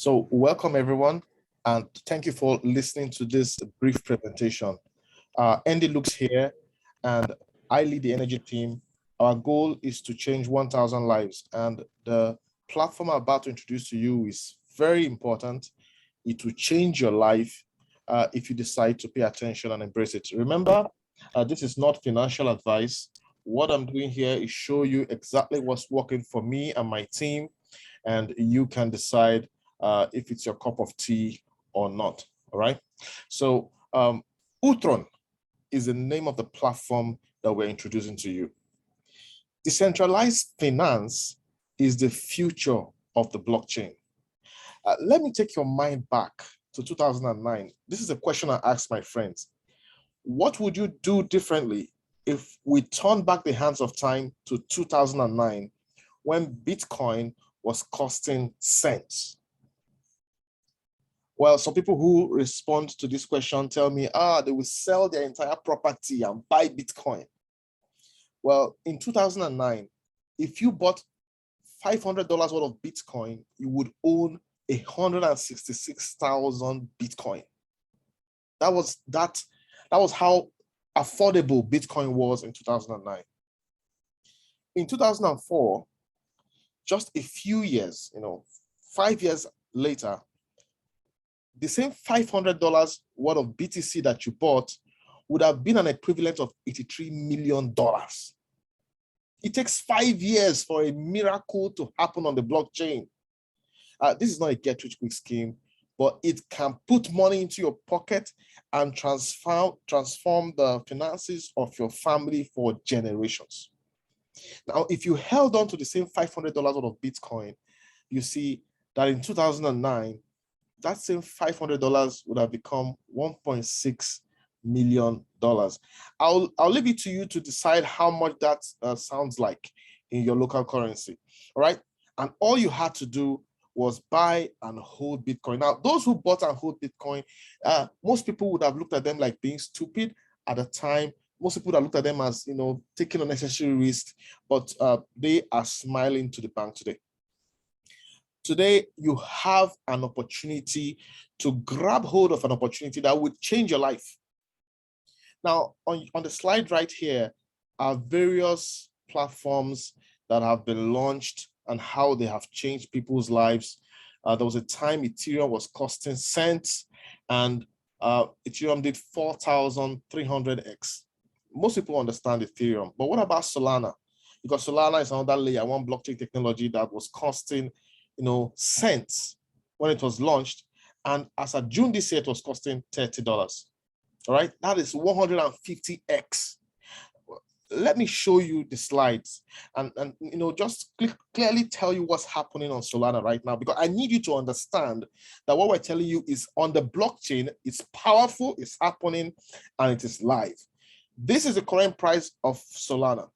So welcome everyone, and thank you for listening to this brief presentation. Andy Looks here, and I lead the energy team. Our goal is to change 1,000 lives, and the platform I'm about to introduce to you is very important. It will change your life if you decide to pay attention and embrace it. Remember, this is not financial advice. What I'm doing here is show you exactly what's working for me and my team, and you can decide if it's your cup of tea or not. All right. So Ultron is the name of the platform that we're introducing to you. Decentralized finance is the future of the blockchain. Let me take your mind back to 2009. This is a question I asked my friends. What would you do differently if we turn back the hands of time to 2009 when Bitcoin was costing cents? Well, some people who respond to this question tell me, they will sell their entire property and buy Bitcoin. Well, in 2009, if you bought $500 worth of Bitcoin, you would own 166,000 Bitcoin. That was how affordable Bitcoin was in 2009. In 2004, just a few years, 5 years later, the same $500 worth of BTC that you bought would have been an equivalent of $83 million. It takes 5 years for a miracle to happen on the blockchain. This is not a get-rich-quick scheme, but it can put money into your pocket and transform the finances of your family for generations. Now, if you held on to the same $500 worth of Bitcoin, you see that in 2009, that same $500 would have become $1.6 million. I'll leave it to you to decide how much that sounds like in your local currency. All right. And all you had to do was buy and hold Bitcoin. Now, those who bought and hold Bitcoin, most people would have looked at them like being stupid at the time. Most people would have looked at them as, taking unnecessary risks, but they are smiling to the bank today. Today, you have an opportunity to grab hold of an opportunity that would change your life. Now, on the slide right here are various platforms that have been launched and how they have changed people's lives. There was a time Ethereum was costing cents, and Ethereum did 4,300x. Most people understand Ethereum, but what about Solana? Because Solana is another layer one blockchain technology that was costing cents when it was launched, and as of June this year, it was costing $30. All right, that is 150x. Let me show you the slides and just clearly tell you what's happening on Solana right now, because I need you to understand that what we're telling you is on the blockchain. It's powerful, it's happening, and it is live. This is the current price of Solana.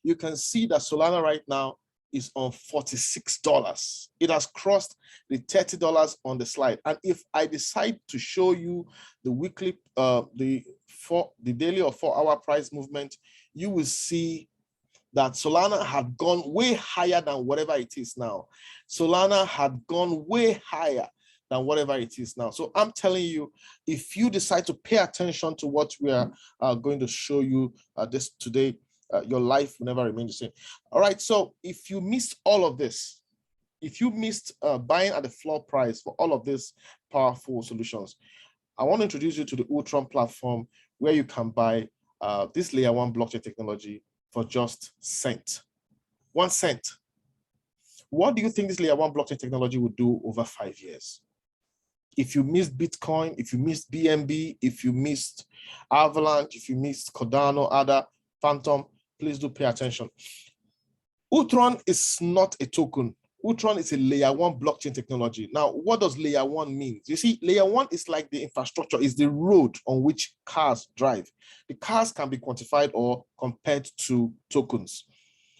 You can see that Solana right now is on $46. It has crossed the $30 on the slide. And if I decide to show you the weekly, the daily or 4-hour price movement, you will see that Solana had gone way higher than whatever it is now. Solana had gone way higher than whatever it is now. So I'm telling you, if you decide to pay attention to what we are going to show you this today, your life will never remain the same. All right, so if you missed all of this, if you missed buying at the floor price for all of these powerful solutions, I want to introduce you to the Ultron platform, where you can buy this layer one blockchain technology for just cent. 1 cent. What do you think this layer one blockchain technology would do over 5 years? If you missed Bitcoin, if you missed BNB, if you missed Avalanche, if you missed Cardano, ADA, Phantom, please do pay attention. Ultron is not a token. Ultron is a layer one blockchain technology. Now, what does layer one mean? You see, layer one is like the infrastructure, is the road on which cars drive. The cars can be quantified or compared to tokens.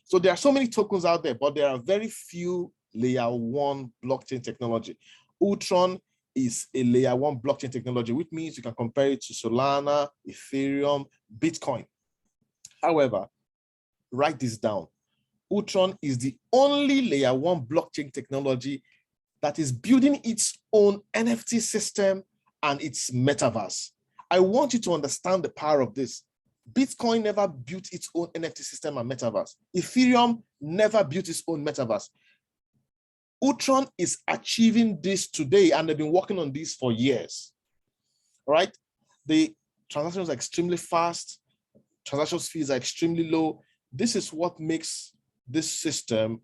So there are so many tokens out there, but there are very few layer one blockchain technology. Ultron is a layer one blockchain technology, which means you can compare it to Solana, Ethereum, Bitcoin. However, write this down. Ultron is the only layer one blockchain technology that is building its own NFT system and its metaverse. I want you to understand the power of this. Bitcoin never built its own NFT system and metaverse. Ethereum never built its own metaverse. Ultron is achieving this today, and they've been working on this for years. All right? The transactions are extremely fast. Transaction fees are extremely low. This is what makes this system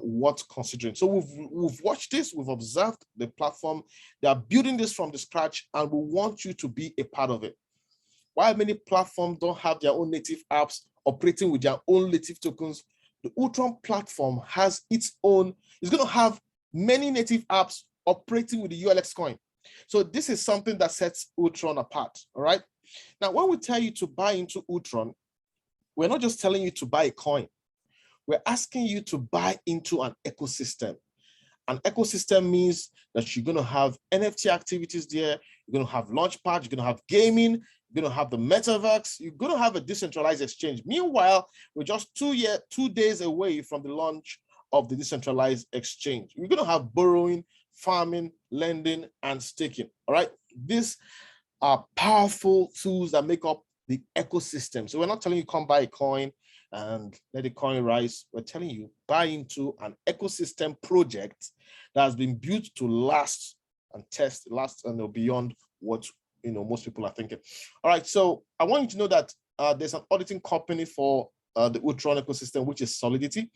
worth considering. So we've watched this, we've observed the platform. They are building this from the scratch, and we want you to be a part of it. While many platforms don't have their own native apps operating with their own native tokens, the Ultron platform has its own. It's going to have many native apps operating with the ULX coin. So this is something that sets Ultron apart. All right. Now, when we tell you to buy into Ultron, we're not just telling you to buy a coin. We're asking you to buy into an ecosystem. An ecosystem means that you're going to have NFT activities there. You're going to have Launchpad. You're going to have gaming. You're going to have the metaverse. You're going to have a decentralized exchange. Meanwhile, we're just 2 days away from the launch of the decentralized exchange. We're going to have borrowing, farming, lending, and staking. All right. These are powerful tools that make up the ecosystem. So we're not telling you come buy a coin and let the coin rise. We're telling you buy into an ecosystem project that has been built to last and beyond what most people are thinking. All right, so I want you to know that there's an auditing company for the Ultron ecosystem, which is Solidity.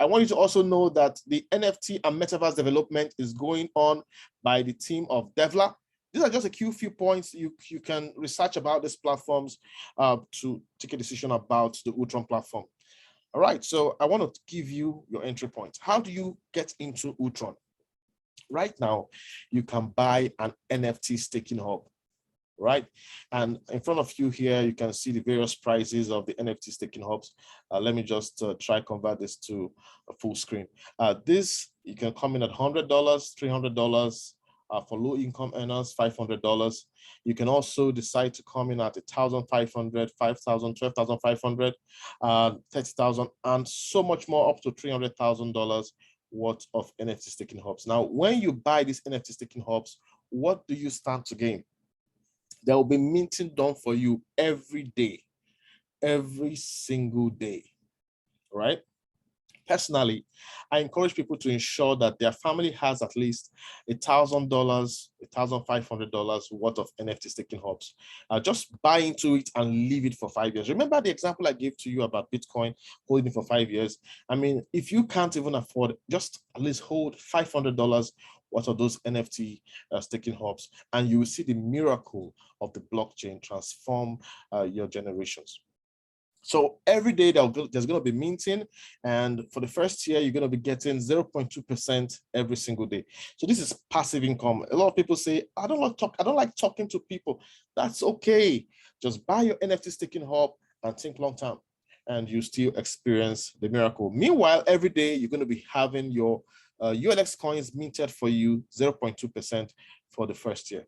I want you to also know that the NFT and Metaverse development is going on by the team of Devla. These are just a few points you can research about these platforms to take a decision about the Ultron platform. All right, so I want to give you your entry point. How do you get into Ultron? Right now, you can buy an NFT staking hub, right? And in front of you here, you can see the various prices of the NFT staking hubs. Let me just try convert this to a full screen. This, you can come in at $100, $300, for low income earners, $500. You can also decide to come in at 1,500, 5,000, 12,500, 30,000, and so much more, up to $300,000 worth of NFT staking hubs. Now, when you buy these NFT staking hubs, what do you stand to gain? There will be minting done for you every day, every single day, right? Personally, I encourage people to ensure that their family has at least $1,000, $1,500 worth of NFT staking hubs. Just buy into it and leave it for 5 years. Remember the example I gave to you about Bitcoin holding for 5 years? I mean, if you can't even afford it, just at least hold $500 worth of those NFT staking hubs, and you will see the miracle of the blockchain transform your generations. So every day there's going to be minting, and for the first year, you're going to be getting 0.2% every single day. So this is passive income. A lot of people say, I don't like talking to people. That's okay. Just buy your NFT staking hub and think long term, and you still experience the miracle. Meanwhile, every day you're going to be having your ULX coins minted for you, 0.2% for the first year.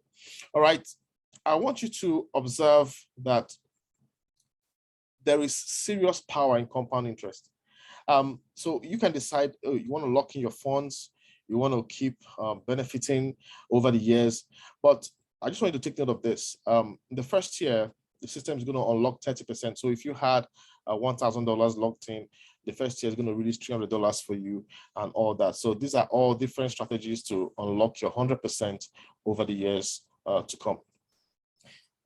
All right. I want you to observe that there is serious power in compound interest. So you can decide, you want to lock in your funds, you want to keep benefiting over the years. But I just want you to take note of this. In the first year, the system is going to unlock 30%. So if you had $1,000 locked in, the first year is going to release $300 for you and all that. So these are all different strategies to unlock your 100% over the years to come.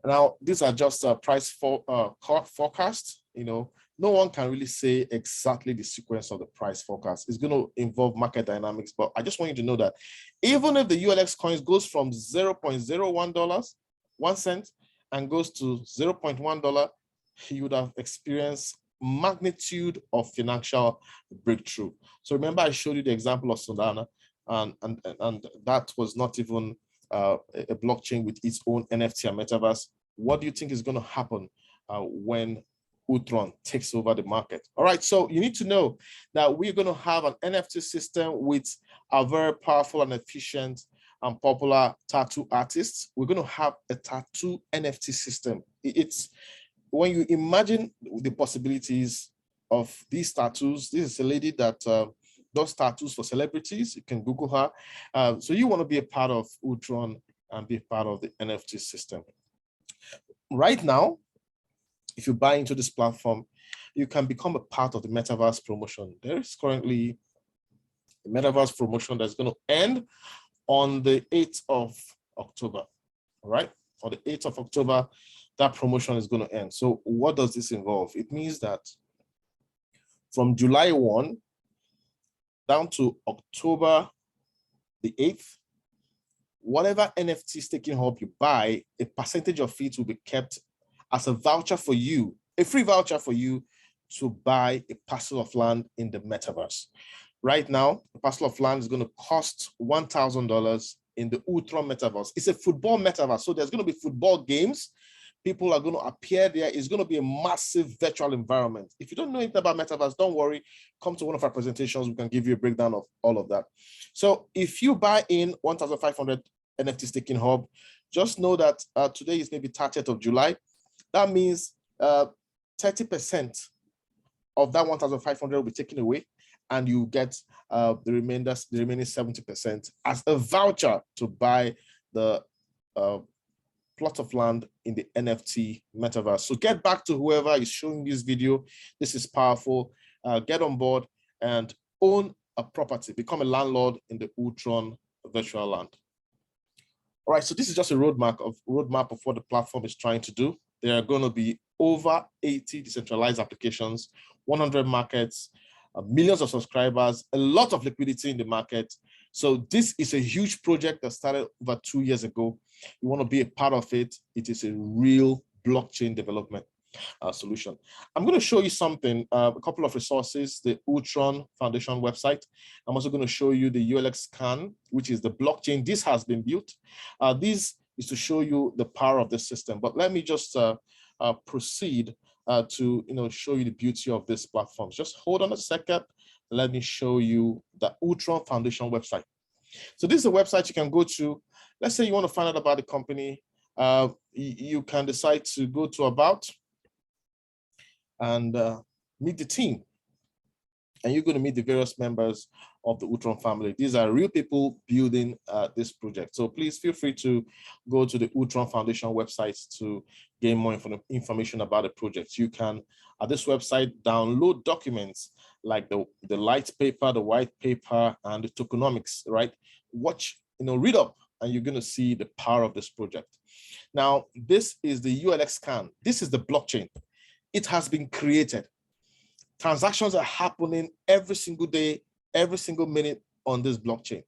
Now, these are just price forecast. No one can really say exactly the sequence of the price forecast. It's going to involve market dynamics, but I just want you to know that even if the ULX coins goes from $0.01, 1 cent, and goes to $0.1, you would have experienced magnitude of financial breakthrough. So remember, I showed you the example of Solana, and that was not even a blockchain with its own NFT and metaverse. What do you think is going to happen when Ultron takes over the market? All right, so you need to know that we're going to have an NFT system with a very powerful and efficient and popular tattoo artists. We're going to have a tattoo NFT system. It's when you imagine the possibilities of these tattoos. This is a lady that does tattoos for celebrities. You can Google her. So you want to be a part of Ultron and be a part of the NFT system. Right now, if you buy into this platform, you can become a part of the Metaverse promotion. There is currently a Metaverse promotion that's going to end on the 8th of October, all right? On the 8th of October, that promotion is going to end. So what does this involve? It means that from July 1 down to October the 8th, whatever NFT staking hub you buy, a percentage of it will be kept as a voucher for you, a free voucher for you to buy a parcel of land in the Metaverse. Right now, a parcel of land is going to cost $1,000 in the Ultron Metaverse. It's a football Metaverse, so there's going to be football games. People are going to appear there. It's going to be a massive virtual environment. If you don't know anything about Metaverse, don't worry. Come to one of our presentations. We can give you a breakdown of all of that. So if you buy in 1,500 NFT staking hub, just know that today is maybe 30th of July. That means 30% of that 1,500 will be taken away, and you get the remaining 70% as a voucher to buy the plot of land in the NFT Metaverse. So get back to whoever is showing this video. This is powerful. Get on board and own a property. Become a landlord in the Ultron virtual land. All right, so this is just a roadmap of what the platform is trying to do. There are going to be over 80 decentralized applications, 100 markets, millions of subscribers, a lot of liquidity in the market. So this is a huge project that started over 2 years ago. You want to be a part of it. It is a real blockchain development solution. I'm going to show you something, a couple of resources, the Ultron Foundation website. I'm also going to show you the ULX scan, which is the blockchain. This has been built. This is to show you the power of the system. But let me just proceed to show you the beauty of this platform. Just hold on a second. Let me show you the Ultron Foundation website. So this is a website you can go to. Let's say you want to find out about the company. You can decide to go to About and meet the team. And you're going to meet the various members of the Ultron family. These are real people building this project. So please feel free to go to the Ultron Foundation website to gain more information about the project. You can, at this website, download documents like the light paper, the white paper, and the tokenomics, right? Read up, and you're going to see the power of this project. Now, this is the ULX scan. This is the blockchain. It has been created. Transactions are happening every single day, every single minute on this blockchain.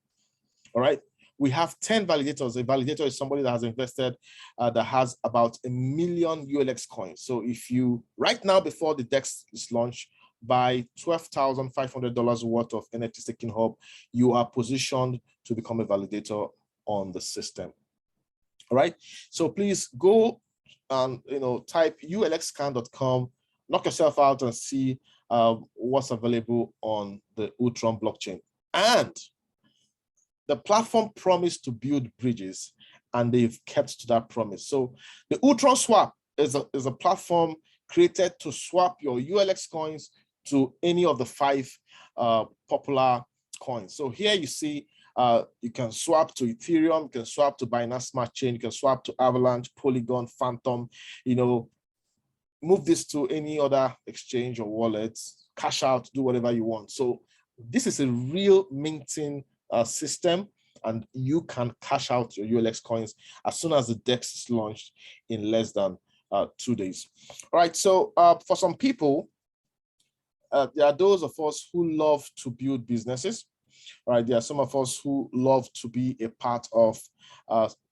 All right. We have 10 validators. A validator is somebody that has invested, that has about 1 million ULX coins. So if you, right now, before the DEX is launched, buy $12,500 worth of NFT staking hub, you are positioned to become a validator on the system. All right. So please go and type ulxscan.com, knock yourself out and see what's available on the Ultron blockchain. And the platform promised to build bridges, and they've kept to that promise. So the Ultron Swap is a platform created to swap your ULX coins to any of the 5 popular coins. So here you see you can swap to Ethereum, you can swap to Binance Smart Chain, you can swap to Avalanche, Polygon, Phantom, move this to any other exchange or wallet, cash out, do whatever you want. So this is a real minting system, and you can cash out your ULX coins as soon as the DEX is launched in less than 2 days. All right, so for some people, there are those of us who love to build businesses. All right, there are some of us who love to be a part of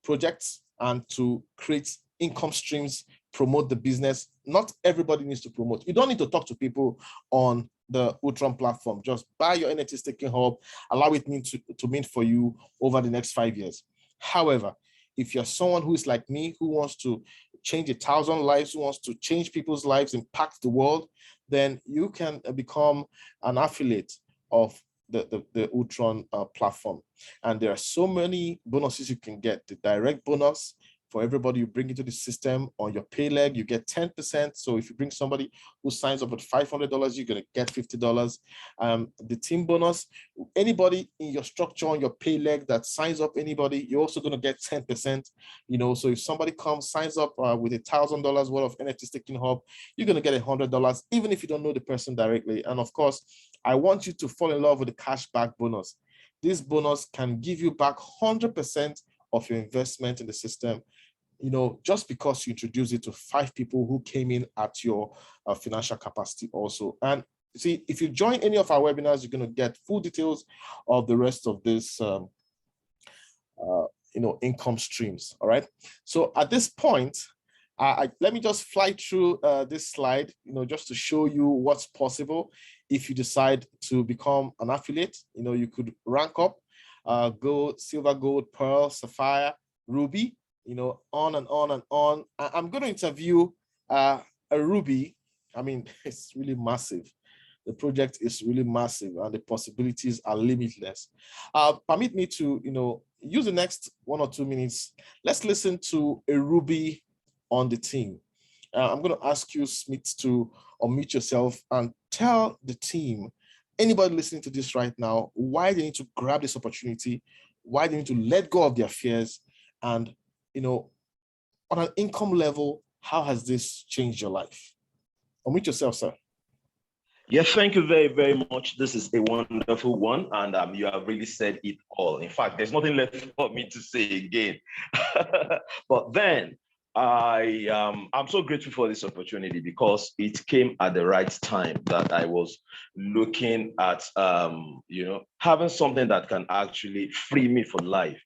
projects and to create income streams, promote the business. Not everybody needs to promote. You don't need to talk to people on the Ultron platform. Just buy your NFT staking hub, allow it to mint for you over the next 5 years. However, if you're someone who is like me, who wants to change 1,000 lives, who wants to change people's lives, impact the world, then you can become an affiliate of the Ultron platform. And there are so many bonuses you can get: the direct bonus, For everybody you bring into the system on your pay leg, you get 10%. So if you bring somebody who signs up with $500, you're going to get $50. The team bonus, anybody in your structure on your pay leg that signs up anybody, you're also going to get 10%. So if somebody comes, signs up with $1,000 worth of NFT staking hub, you're going to get $100, even if you don't know the person directly. And of course, I want you to fall in love with the cashback bonus. This bonus can give you back 100% of your investment in the system, just because you introduce it to 5 people who came in at your financial capacity also. And see, if you join any of our webinars, you're going to get full details of the rest of this, income streams. All right. So at this point, let me just fly through this slide, just to show you what's possible if you decide to become an affiliate. You could rank up, gold, silver, gold, pearl, sapphire, ruby, on and on and on. I'm going to interview a ruby. I mean, it's really massive. The project is really massive and the possibilities are limitless. Permit me to, use the next 1 or 2 minutes. Let's listen to a ruby on the team. I'm going to ask you, Smith, to unmute yourself and tell the team, anybody listening to this right now, why they need to grab this opportunity, why they need to let go of their fears, and, on an income level, how has this changed your life? Unmute yourself, sir. Yes, thank you very, very much. This is a wonderful one, and you have really said it all. In fact, there's nothing left for me to say again. But then, I'm so grateful for this opportunity because it came at the right time that I was looking at, having something that can actually free me for life.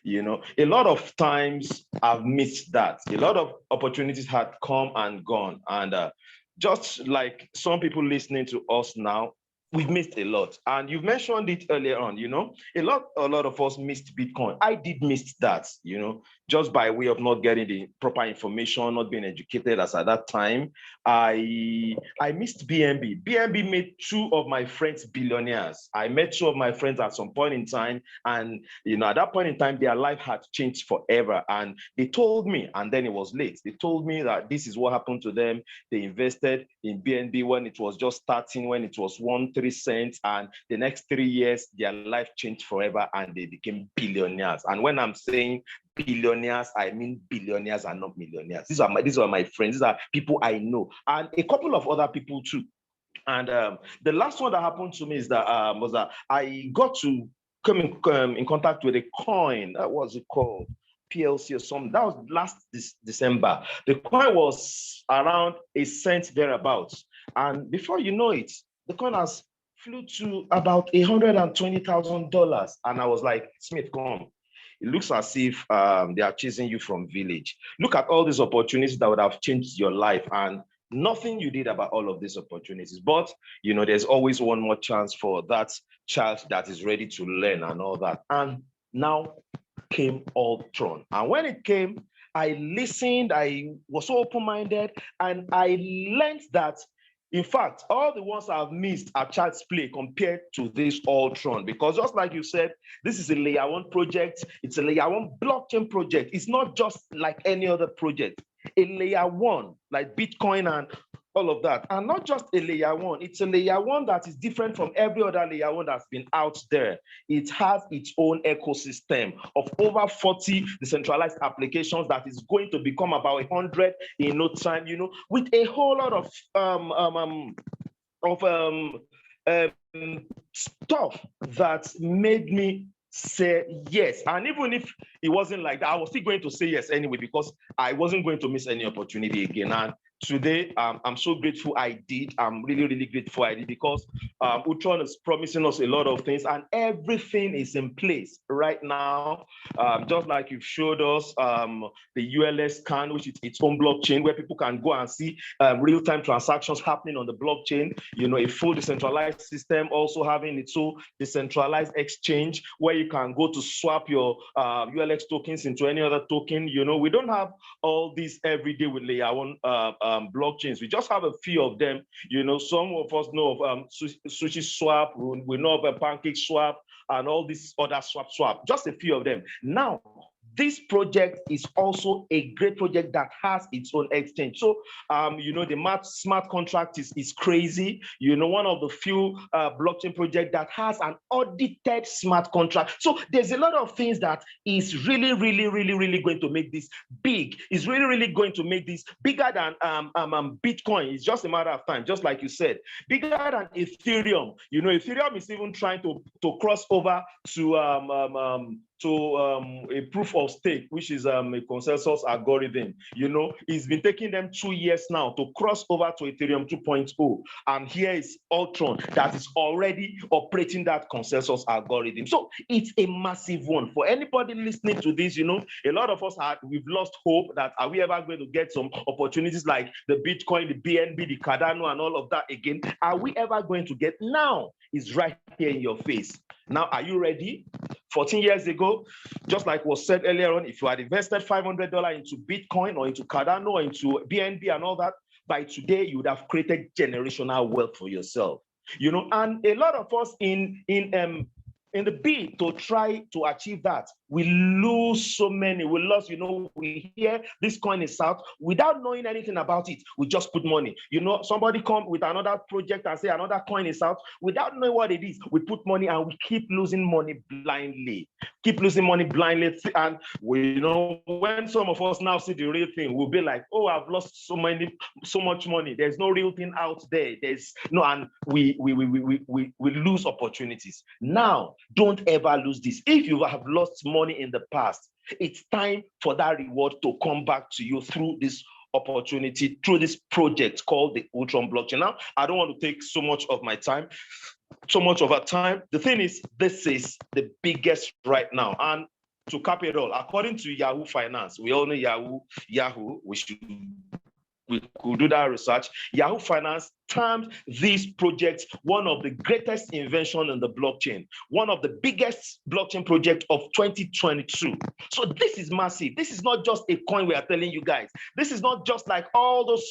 A lot of times I've missed that. A lot of opportunities had come and gone, and just like some people listening to us now, we've missed a lot. And you've mentioned it earlier on, a lot of us missed Bitcoin. I did miss that, just by way of not getting the proper information, not being educated as at that time. I missed BNB. BNB made 2 of my friends billionaires. I met 2 of my friends at some point in time, and at that point in time, their life had changed forever. And they told me, and then it was late. They told me that this is what happened to them. They invested in BNB when it was just starting, when it was 1-3 cents, and the next 3 years, their life changed forever, and they became billionaires. And when I'm saying billionaires, I mean billionaires and not millionaires. These are my friends. These are people I know, and a couple of other people too. And the last one that happened to me is that was that I got to come in contact with a coin. That was it called? PLC or something. That was last December. The coin was around 1 cent thereabouts, and before you know it, the coin has flew to about $120,000. And I was like, Smith, come. It looks as if they are chasing you from village. Look at all these opportunities that would have changed your life, and nothing you did about all of these opportunities. But, there's always one more chance for that child that is ready to learn and all that. And now came Ultron. And when it came, I listened, I was so open-minded, and I learned that, in fact, all the ones I've missed are child's play compared to this Ultron, because just like you said, this is a layer 1 project. It's a layer 1 blockchain project. It's not just like any other project. A layer 1, like Bitcoin and all of that, and not just a layer 1. It's a layer 1 that is different from every other layer 1 that's been out there. It has its own ecosystem of over 40 decentralized applications that is going to become about 100 in no time, with a whole lot of stuff that made me say yes. And even if it wasn't like that, I was still going to say yes anyway, because I wasn't going to miss any opportunity again. And today, I'm so grateful I did. I'm really, really grateful I did, because Ultron is promising us a lot of things, and everything is in place right now. Just like you've showed us, the ULS can, which is its own blockchain, where people can go and see real-time transactions happening on the blockchain. A full decentralized system, also having its own decentralized exchange, where you can go to swap your ULX tokens into any other token. We don't have all these every day with layer 1 blockchains. We just have a few of them. Some of us know of Sushi Swap, we know of a Pancake Swap, and all these other swap, just a few of them. Now, this project is also a great project that has its own exchange. So, the smart contract is crazy. One of the few blockchain projects that has an audited smart contract. So there's a lot of things that is really, really, really, really going to make this big. It's really, really going to make this bigger than Bitcoin. It's just a matter of time, just like you said, bigger than Ethereum. Ethereum is even trying to cross over to a proof of stake, which is a consensus algorithm. It's been taking them 2 years now to cross over to Ethereum 2.0. And here is Ultron that is already operating that consensus algorithm. So it's a massive one. For anybody listening to this, a lot of us we've lost hope that are we ever going to get some opportunities like the Bitcoin, the BNB, the Cardano, and all of that again? Are we ever going to get? Now is right here in your face. Now, are you ready? 14 years ago, just like was said earlier on, if you had invested $500 into Bitcoin or into Cardano or into BNB and all that, by today, you would have created generational wealth for yourself. And a lot of us in the bid to try to achieve that, we lose so many. We lost, we hear this coin is out without knowing anything about it. We just put money. Somebody come with another project and say another coin is out without knowing what it is. We put money and we keep losing money blindly. And when some of us now see the real thing, we'll be like, oh, I've lost so much money. There's no real thing out there. And we lose opportunities. Now, don't ever lose this. If you have lost money in the past, it's time for that reward to come back to you through this opportunity, through this project called the Ultron blockchain. Now, I don't want to take so much of our time. The thing is, this is the biggest right now. And to cap it all, according to Yahoo Finance, we all know Yahoo, we could do that research. Yahoo Finance termed this project one of the greatest inventions in the blockchain, one of the biggest blockchain projects of 2022. So this is massive. This is not just a coin we are telling you guys. This is not just like all those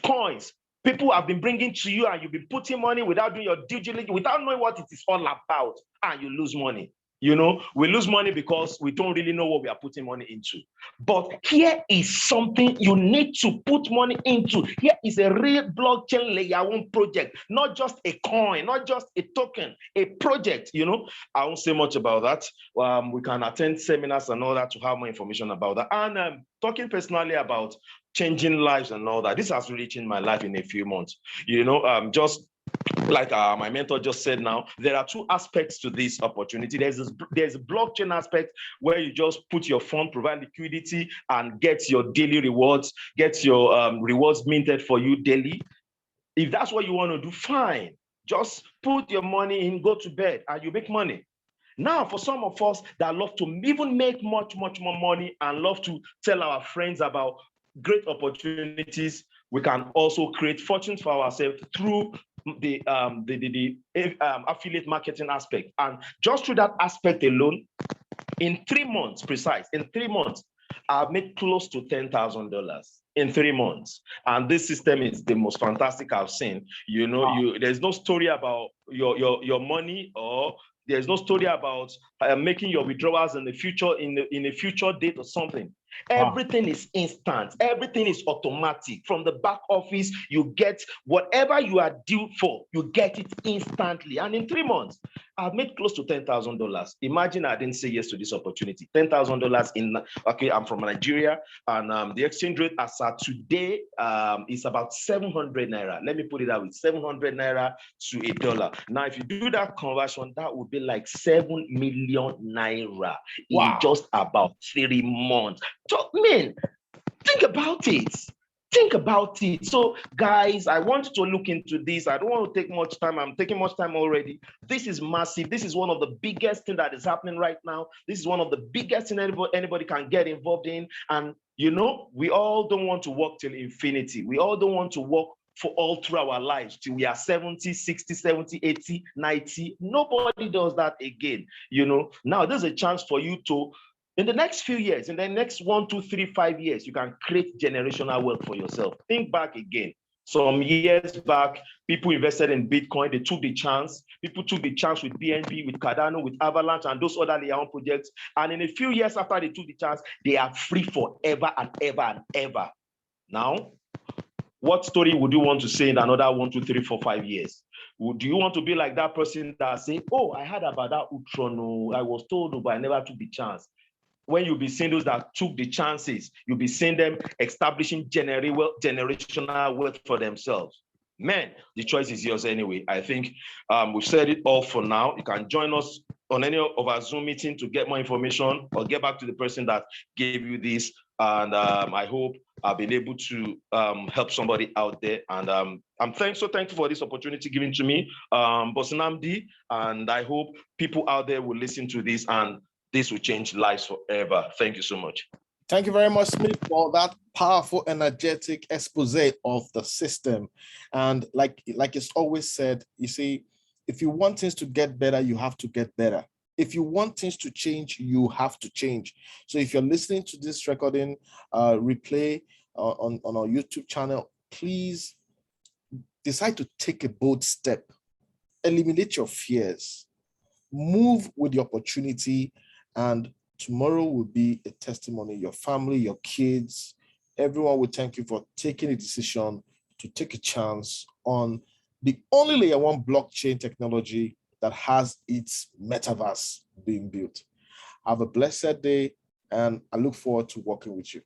coins people have been bringing to you and you've been putting money without doing your due diligence, without knowing what it is all about, and you lose money. We lose money because we don't really know what we are putting money into. But here is something you need to put money into. Here is a real blockchain layer one project, not just a coin, not just a token, a project. I won't say much about that. We can attend seminars and all that to have more information about that. And talking personally about changing lives and all that, this has really changed my life in a few months. Just like my mentor just said now, there are two aspects to this opportunity. There's a blockchain aspect where you just put your fund, provide liquidity, and get your daily rewards, get your rewards minted for you daily. If that's what you want to do, fine. Just put your money in, go to bed, and you make money. Now, for some of us that love to even make much, much more money and love to tell our friends about great opportunities, we can also create fortunes for ourselves through the affiliate marketing aspect. And just through that aspect alone, in 3 months, I've made close to $10,000 in 3 months. And this system is the most fantastic I've seen. There's no story about your money, or there's no story about making your withdrawals in the future, in a future date or something. Everything is instant. Everything is automatic. From the back office, you get whatever you are due for, you get it instantly. And in 3 months, I've made close to $10,000. Imagine I didn't say yes to this opportunity. $10,000 I'm from Nigeria, and the exchange rate as of today is about 700 naira. Let me put it out with 700 naira to $1. Now, if you do that conversion, that would be like 7 million naira in just about 3 months. So, man, think about it. So, guys, I want to look into this. I don't want to take much time. I'm taking much time already. This is massive. This is one of the biggest things that is happening right now. This is one of the biggest things anybody can get involved in. And, we all don't want to work till infinity. We all don't want to work for all through our lives till we are 70, 60, 70, 80, 90. Nobody does that again. Now there's a chance for you to, in the next few years, in the next 1, 2, 3, 5 years, you can create generational wealth for yourself. Think back again. Some years back, people invested in Bitcoin. They took the chance. People took the chance with BNB, with Cardano, with Avalanche, and those other layer one projects. And in a few years after they took the chance, they are free forever and ever and ever. Now, what story would you want to say in another 1, 2, 3, 4, 5 years? Do you want to be like that person that say, oh, I heard about that Ultron, I was told, but I never took the chance? When you'll be seeing those that took the chances, you'll be seeing them establishing generational wealth for themselves. Man, the choice is yours anyway. I think we've said it all for now. You can join us on any of our Zoom meeting to get more information, or get back to the person that gave you this. And I hope I've been able to help somebody out there. And I'm so thankful for this opportunity given to me, Boss Nnamdi. And I hope people out there will listen to this, and this will change lives forever. Thank you so much. Thank you very much, Smith, for that powerful, energetic expose of the system. And like it's always said, you see, if you want things to get better, you have to get better. If you want things to change, you have to change. So if you're listening to this recording, replay on our YouTube channel, please decide to take a bold step. Eliminate your fears. Move with the opportunity, and tomorrow will be a testimony. Your family, your kids, everyone will thank you for taking a decision to take a chance on the only layer one blockchain technology that has its metaverse being built. Have a blessed day, and I look forward to working with you.